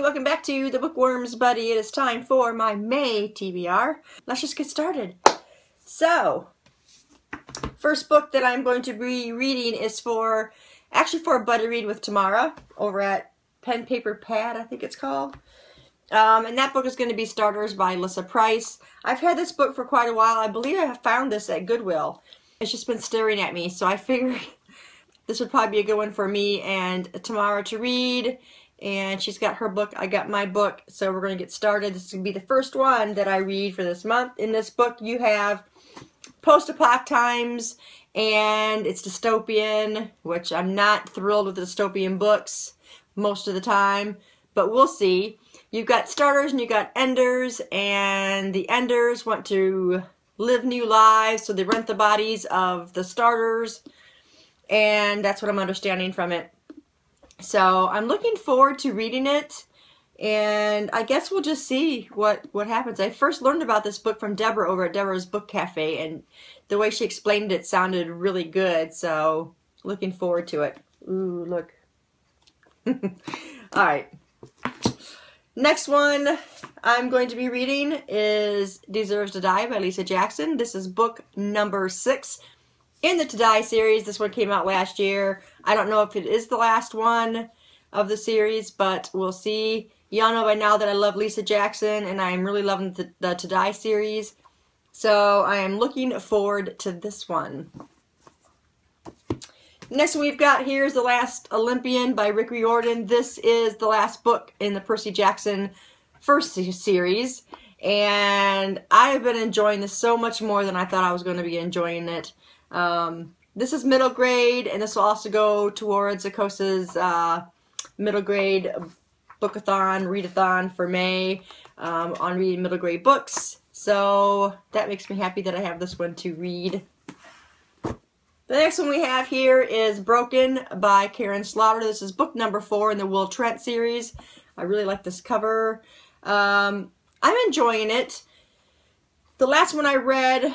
welcome back to the Bookworms Buddy. It is time for my May TBR. Let's just get started. So, first book that I'm going to be reading is actually for a buddy read with Tamara over at Pen Paper Pad, I think it's called. And that book is going to be Starters by Alyssa Price. I've had this book for quite a while. I believe I found this at Goodwill. It's just been staring at me, so I figured this would probably be a good one for me and Tamara to read. And she's got her book, I got my book, so we're going to get started. This is going to be the first one that I read for this month. In this book you have post-apoc times, and it's dystopian, which I'm not thrilled with the dystopian books most of the time, but we'll see. You've got starters and you've got enders, and the enders want to live new lives, so they rent the bodies of the starters, and that's what I'm understanding from it. So I'm looking forward to reading it, and I guess we'll just see what happens. I first learned about this book from Deborah over at Deborah's Book Cafe, and the way she explained it sounded really good, so looking forward to it. Ooh, look. Alright. Next one I'm going to be reading is Deserves to Die by Lisa Jackson. This is book number 6 in the To Die series. This one came out last year. I don't know if it is the last one of the series, but we'll see. Y'all know by now that I love Lisa Jackson, and I'm really loving the To Die series. So I am looking forward to this one. Next one we've got here is The Last Olympian by Rick Riordan. This is the last book in the Percy Jackson first series, and I have been enjoying this so much more than I thought I was going to be enjoying it. This is middle grade, and this will also go towards Akosa's middle grade bookathon, readathon for May on reading middle grade books. So that makes me happy that I have this one to read. The next one we have here is Broken by Karen Slaughter. This is book number 4 in the Will Trent series. I really like this cover. I'm enjoying it. The last one I read,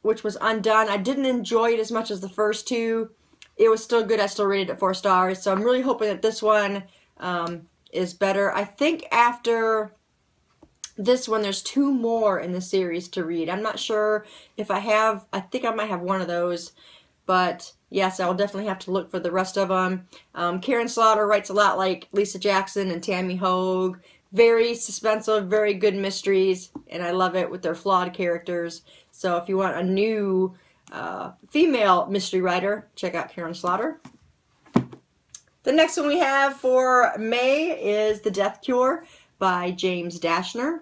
which was Undone, I didn't enjoy it as much as the first two. It was still good. I still rated it 4 stars. So I'm really hoping that this one is better. I think after this one there's 2 more in the series to read. I'm not sure if I think I might have one of those, but yes, I'll definitely have to look for the rest of them. Karen Slaughter writes a lot like Lisa Jackson and Tammy Hogue. Very suspenseful, very good mysteries, and I love it with their flawed characters. So if you want a new female mystery writer, check out Karen Slaughter. The next one we have for May is The Death Cure by James Dashner.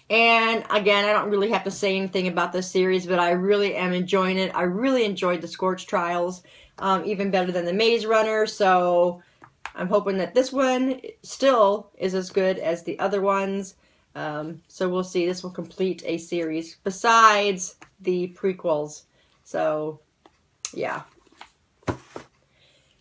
And again, I don't really have to say anything about this series, but I really am enjoying it. I really enjoyed the Scorch Trials, even better than the Maze Runner, so I'm hoping that this one still is as good as the other ones. So we'll see. This will complete a series besides the prequels. So, yeah.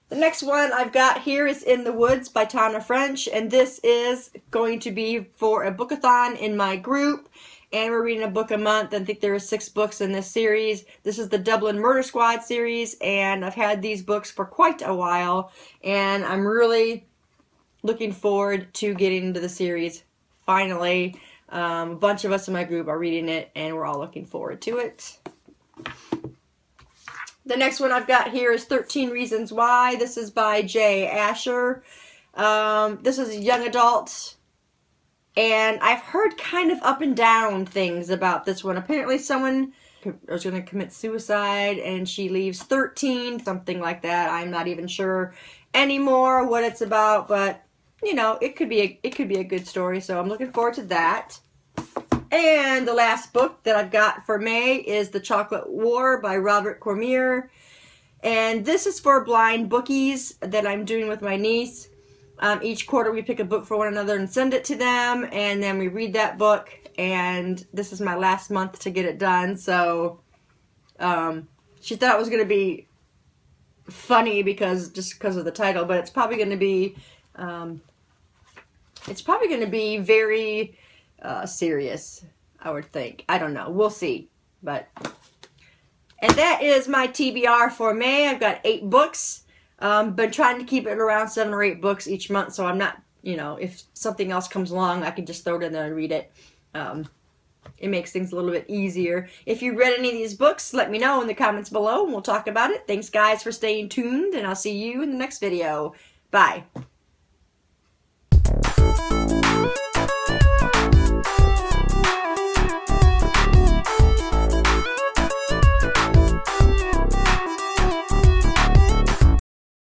The next one I've got here is In the Woods by Tana French, and this is going to be for a bookathon in my group, and we're reading a book a month. I think there are 6 books in this series. This is the Dublin Murder Squad series, and I've had these books for quite a while, and I'm really looking forward to getting into the series. Finally, a bunch of us in my group are reading it, and we're all looking forward to it. The next one I've got here is 13 Reasons Why. This is by Jay Asher. This is a young adult, and I've heard kind of up and down things about this one. Apparently someone was going to commit suicide, and she leaves 13, something like that. I'm not even sure anymore what it's about, but you know, it could be a good story, so I'm looking forward to that. And the last book that I've got for May is The Chocolate War by Robert Cormier. And this is for blind bookies that I'm doing with my niece. Each quarter we pick a book for one another and send it to them, and then we read that book. And this is my last month to get it done, so she thought it was going to be funny just because of the title, but it's probably going to be very serious, I would think. I don't know. We'll see. And that is my TBR for May. I've got 8 books. Been trying to keep it around 7 or 8 books each month, so I'm not you know, if something else comes along, I can just throw it in there and read it. It makes things a little bit easier. If you read any of these books, let me know in the comments below and we'll talk about it. Thanks guys for staying tuned, and I'll see you in the next video. Bye.